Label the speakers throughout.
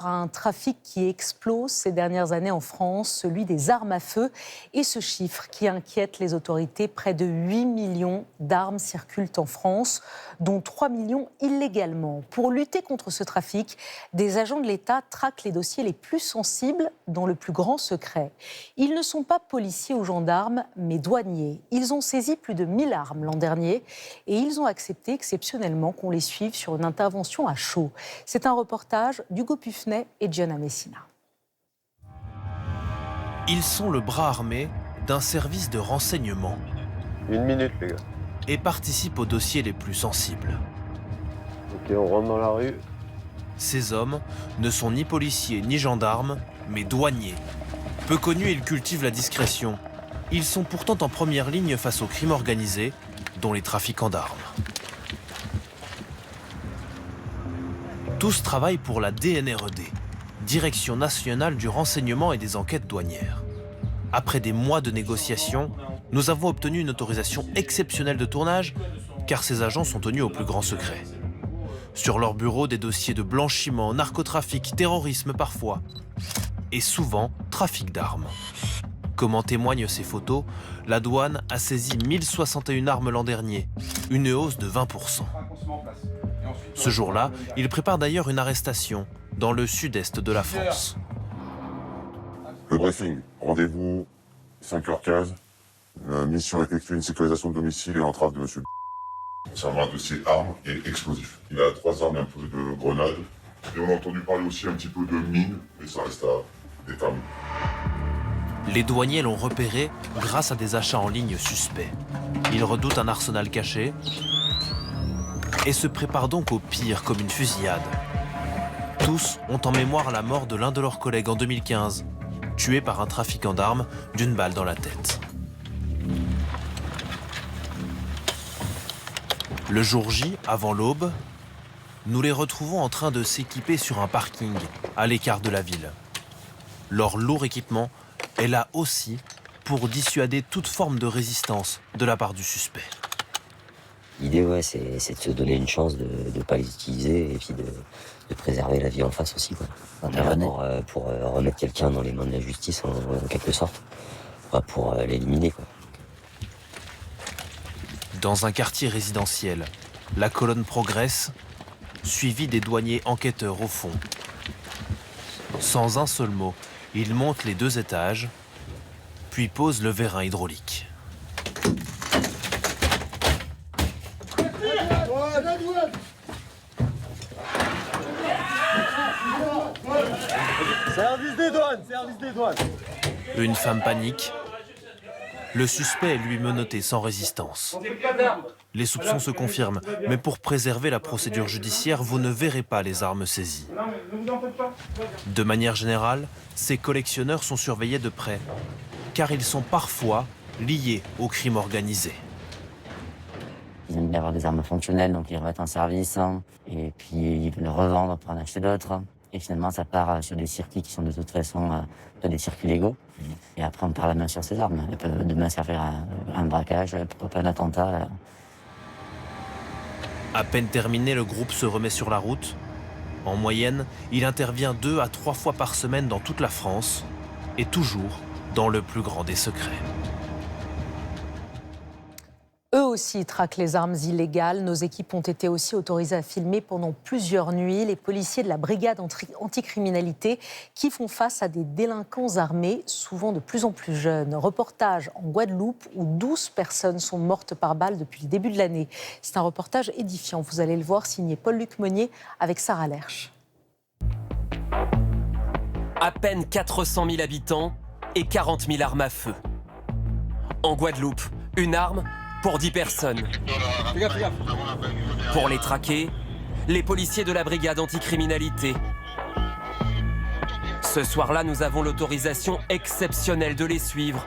Speaker 1: Un trafic qui explose ces dernières années en France, celui des armes à feu. Et ce chiffre qui inquiète les autorités, près de 8 millions d'armes circulent en France, dont 3 millions illégalement. Pour lutter contre ce trafic, des agents de l'État traquent les dossiers les plus sensibles dans le plus grand secret. Ils ne sont pas policiers ou gendarmes, mais douaniers. Ils ont saisi plus de 1000 armes l'an dernier et ils ont accepté exceptionnellement qu'on les suive sur une intervention à chaud. C'est un reportage d'Hugo Puffnet et Gianna Messina.
Speaker 2: Ils sont le bras armé d'un service de renseignement.
Speaker 3: 1 minute, les gars.
Speaker 2: Et participent aux dossiers les plus sensibles.
Speaker 3: Ok, on rentre dans la rue.
Speaker 2: Ces hommes ne sont ni policiers ni gendarmes, mais douaniers. Peu connus, ils cultivent la discrétion. Ils sont pourtant en première ligne face aux crimes organisés, dont les trafiquants d'armes. Tous travaillent pour la DNRED, Direction nationale du renseignement et des enquêtes douanières. Après des mois de négociations, nous avons obtenu une autorisation exceptionnelle de tournage, car ces agents sont tenus au plus grand secret. Sur leur bureau, des dossiers de blanchiment, narcotrafic, terrorisme parfois, et souvent trafic d'armes. Comme en témoignent ces photos, la douane a saisi 1061 armes l'an dernier, une hausse de 20%. Ce jour-là, il prépare d'ailleurs une arrestation dans le sud-est de la France.
Speaker 4: Le briefing, rendez-vous 5h15. Mission effectuer une sécurisation de domicile et entrave de monsieur. Concernant un dossier armes et explosifs. Il a 3 armes et un peu de grenades. Et on a entendu parler aussi un petit peu de mines, mais ça reste à déterminer.
Speaker 2: Les douaniers l'ont repéré grâce à des achats en ligne suspects. Ils redoutent un arsenal caché et se préparent donc au pire, comme une fusillade. Tous ont en mémoire la mort de l'un de leurs collègues en 2015, tué par un trafiquant d'armes d'une balle dans la tête. Le jour J, avant l'aube, nous les retrouvons en train de s'équiper sur un parking, à l'écart de la ville. Leur lourd équipement est là aussi pour dissuader toute forme de résistance de la part du suspect.
Speaker 5: L'idée, c'est de se donner une chance de ne pas les utiliser et puis de préserver la vie en face aussi, quoi. Pour remettre quelqu'un dans les mains de la justice, en quelque sorte, pour l'éliminer, quoi.
Speaker 2: Dans un quartier résidentiel, la colonne progresse, suivie des douaniers enquêteurs au fond. Sans un seul mot, ils montent les 2 étages, puis posent le vérin hydraulique.
Speaker 3: Service des douanes, service des douanes.
Speaker 2: Une femme panique. Le suspect est lui menotté sans résistance. Les soupçons se confirment, mais pour préserver la procédure judiciaire, vous ne verrez pas les armes saisies. De manière générale, ces collectionneurs sont surveillés de près, car ils sont parfois liés au crime organisé.
Speaker 5: Ils aiment bien avoir des armes fonctionnelles, donc ils remettent en service, et puis ils veulent les revendre pour en acheter d'autres. Et finalement, ça part sur des circuits qui sont de toute façon des circuits légaux. Et après, on part la main sur ces armes. Elles peuvent demain servir à un braquage, pourquoi pas un attentat.
Speaker 2: À peine terminé, le groupe se remet sur la route. En moyenne, il intervient 2 à 3 fois par semaine dans toute la France, et toujours dans le plus grand des secrets.
Speaker 1: Eux aussi traquent les armes illégales. Nos équipes ont été aussi autorisées à filmer pendant plusieurs nuits les policiers de la brigade anticriminalité qui font face à des délinquants armés, souvent de plus en plus jeunes. Reportage en Guadeloupe où 12 personnes sont mortes par balle depuis le début de l'année. C'est un reportage édifiant, vous allez le voir, signé Paul-Luc Monnier avec Sarah Lerche.
Speaker 6: À peine 400 000 habitants et 40 000 armes à feu. En Guadeloupe, une arme pour 10 personnes. Pour les traquer, les policiers de la brigade anticriminalité. Ce soir-là, nous avons l'autorisation exceptionnelle de les suivre.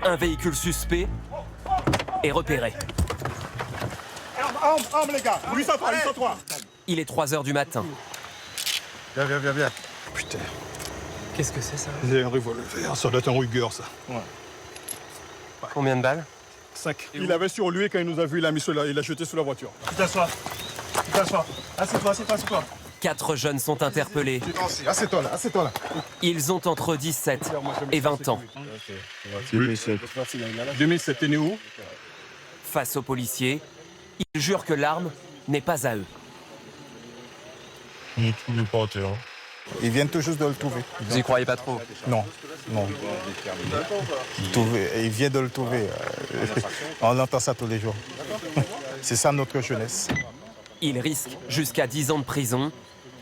Speaker 6: Un véhicule suspect est repéré.
Speaker 7: Arme les gars, 803.
Speaker 6: Il est 3 h du matin.
Speaker 7: Viens.
Speaker 8: Putain. Qu'est-ce que c'est ça?
Speaker 7: C'est un revolver, ça doit être un Ruger ça. Ouais.
Speaker 8: Combien de balles?
Speaker 7: 5. Il avait sur lui quand il nous a vu, il a jeté sous la voiture. Tu t'assois. Assieds-toi.
Speaker 6: 4 jeunes sont interpellés.
Speaker 7: Assieds-toi là, assieds-toi là.
Speaker 6: Ils ont entre 17 et 20 ans.
Speaker 7: 2007, t'es né où?
Speaker 6: Face aux policiers, ils jurent que l'arme n'est pas à eux.
Speaker 7: Ils viennent tout juste de le trouver.
Speaker 8: Vous y croyez pas trop?
Speaker 7: Non, non. Il vient de le trouver. On entend ça tous les jours. C'est ça notre jeunesse.
Speaker 6: Ils risquent jusqu'à 10 ans de prison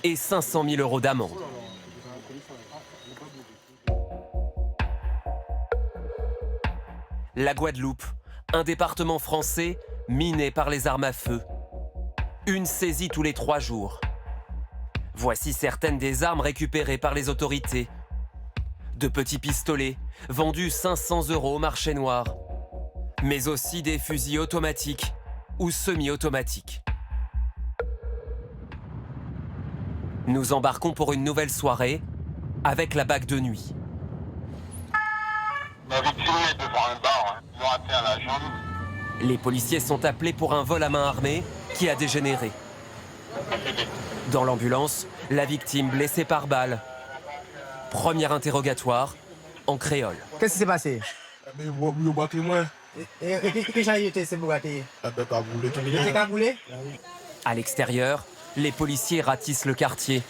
Speaker 6: et 500 000 € d'amende. La Guadeloupe, un département français miné par les armes à feu. Une saisie tous les 3 jours. Voici certaines des armes récupérées par les autorités. De petits pistolets, vendus 500 € au marché noir. Mais aussi des fusils automatiques ou semi-automatiques. Nous embarquons pour une nouvelle soirée avec la BAC de nuit.
Speaker 9: Ma victime est devant un bar, ils l'ont atteint à la jambe.
Speaker 6: Les policiers sont appelés pour un vol à main armée qui a dégénéré. Dans l'ambulance, la victime blessée par balle. Premier interrogatoire en créole.
Speaker 10: Qu'est-ce qui s'est passé?
Speaker 6: À l'extérieur, les policiers ratissent le quartier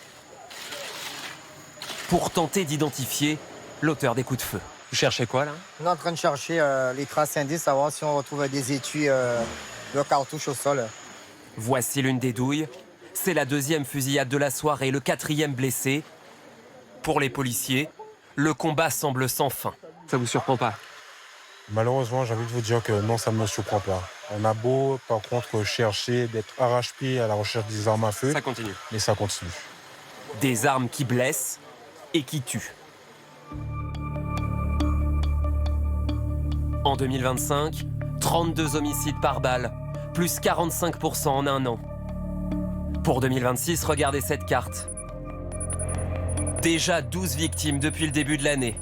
Speaker 6: pour tenter d'identifier l'auteur des coups de feu.
Speaker 8: Vous cherchez quoi là?
Speaker 10: On est en train de chercher les traces indices, savoir si on retrouve des étuis de cartouches au sol.
Speaker 6: Voici l'une des douilles. C'est la 2e fusillade de la soirée, le 4e blessé. Pour les policiers, le combat semble sans fin.
Speaker 8: Ça vous surprend pas?
Speaker 11: Malheureusement, j'ai envie de vous dire que non, ça ne me surprend pas. On a beau, par contre, chercher d'être arrache-pied à la recherche des armes à feu.
Speaker 8: Ça continue.
Speaker 11: Mais ça continue.
Speaker 6: Des armes qui blessent et qui tuent. En 2025, 32 homicides par balle, plus 45% en un an. Pour 2026, regardez cette carte. Déjà 12 victimes depuis le début de l'année.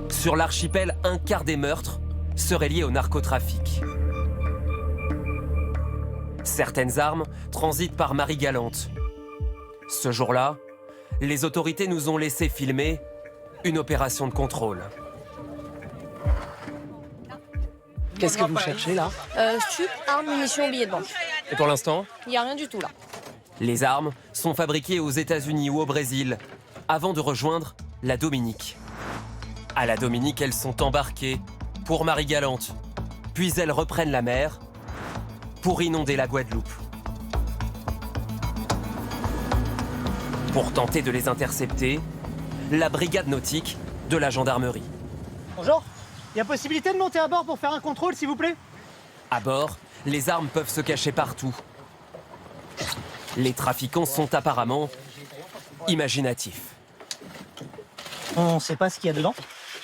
Speaker 6: Sur l'archipel, un quart des meurtres seraient liés au narcotrafic. Certaines armes transitent par Marie-Galante. Ce jour-là, les autorités nous ont laissé filmer une opération de contrôle.
Speaker 8: Qu'est-ce que vous cherchez là?
Speaker 12: Stup, armes, munitions, billets de banque.
Speaker 8: Et pour l'instant?
Speaker 12: Il n'y a rien du tout là.
Speaker 6: Les armes sont fabriquées aux États-Unis ou au Brésil, avant de rejoindre la Dominique. À la Dominique, elles sont embarquées pour Marie-Galante, puis elles reprennent la mer pour inonder la Guadeloupe. Pour tenter de les intercepter, la brigade nautique de la gendarmerie.
Speaker 13: Bonjour, il y a possibilité de monter à bord pour faire un contrôle, s'il vous plaît?
Speaker 6: À bord, les armes peuvent se cacher partout. Les trafiquants sont apparemment imaginatifs.
Speaker 13: On ne sait pas ce qu'il y a dedans.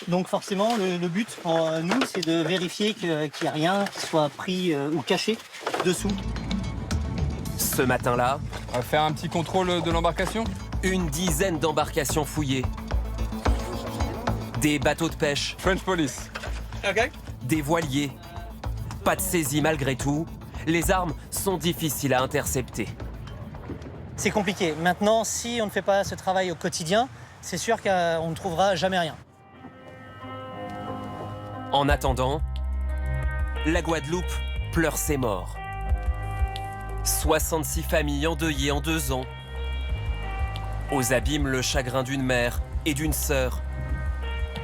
Speaker 13: Donc forcément, le but, nous, c'est de vérifier qu'il n'y a rien qui soit pris ou caché dessous.
Speaker 6: Ce matin-là,
Speaker 8: On va faire un petit contrôle de l'embarcation?
Speaker 6: une dizaine d'embarcations fouillées. Des bateaux de pêche,
Speaker 8: French Police.
Speaker 6: des voiliers. Pas de saisie malgré tout. Les armes sont difficiles à intercepter.
Speaker 13: C'est compliqué. Maintenant, si on ne fait pas ce travail au quotidien, c'est sûr qu'on ne trouvera jamais rien.
Speaker 6: En attendant, la Guadeloupe pleure ses morts. 66 familles endeuillées en 2 ans. Aux abîmes, le chagrin d'une mère et d'une sœur.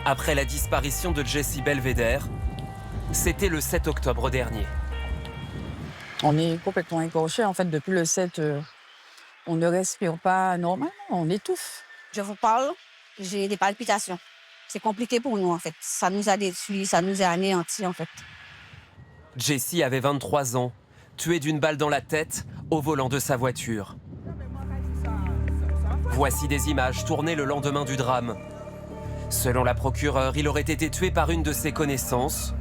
Speaker 6: Après la disparition de Jessie Belvedere, c'était le 7 octobre dernier.
Speaker 14: On est complètement écorché. En fait, depuis le 7, on ne respire pas normalement, on étouffe.
Speaker 12: Je vous parle, j'ai des palpitations. C'est compliqué pour nous en fait. Ça nous a détruits, ça nous a anéantis en fait.
Speaker 6: Jessie avait 23 ans, tuée d'une balle dans la tête au volant de sa voiture. Voici des images tournées le lendemain du drame. Selon la procureure, il aurait été tué par une de ses connaissances.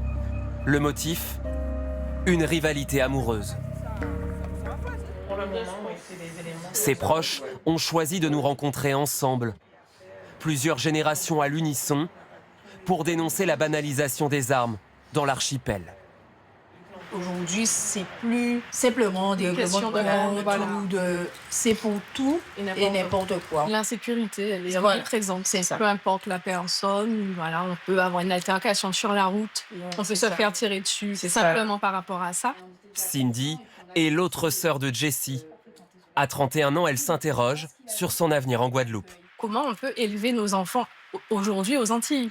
Speaker 6: Le motif ? Une rivalité amoureuse. Ses proches ont choisi de nous rencontrer ensemble, plusieurs générations à l'unisson, pour dénoncer la banalisation des armes dans l'archipel.
Speaker 14: Aujourd'hui, c'est plus simplement des règlements de compte, c'est pour tout et n'importe quoi.
Speaker 15: L'insécurité, elle est
Speaker 14: Voilà.
Speaker 15: présente.
Speaker 14: C'est ça.
Speaker 15: Peu importe la personne, voilà, on peut avoir une altercation sur la route, on peut se faire tirer dessus,
Speaker 14: C'est ça.
Speaker 15: simplement par rapport à ça.
Speaker 6: Cindy est l'autre sœur de Jessie. À 31 ans, elle s'interroge sur son avenir en Guadeloupe.
Speaker 15: Comment on peut élever nos enfants aujourd'hui aux Antilles?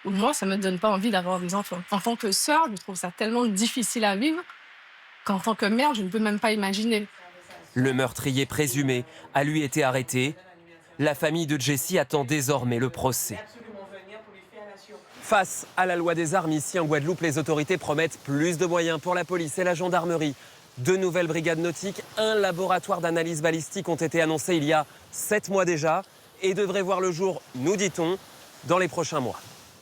Speaker 15: Moi, ça ne me donne pas envie d'avoir des enfants. En tant que sœur, je trouve ça tellement difficile à vivre qu'en tant que mère, je ne peux même pas imaginer.
Speaker 6: Le meurtrier présumé a lui été arrêté. La famille de Jessie attend désormais le procès. Face à la loi des armes ici en Guadeloupe, les autorités promettent plus de moyens pour la police et la gendarmerie. 2 nouvelles brigades nautiques, un laboratoire d'analyse balistique ont été annoncés il y a 7 mois déjà et devraient voir le jour, nous dit-on, dans les prochains mois.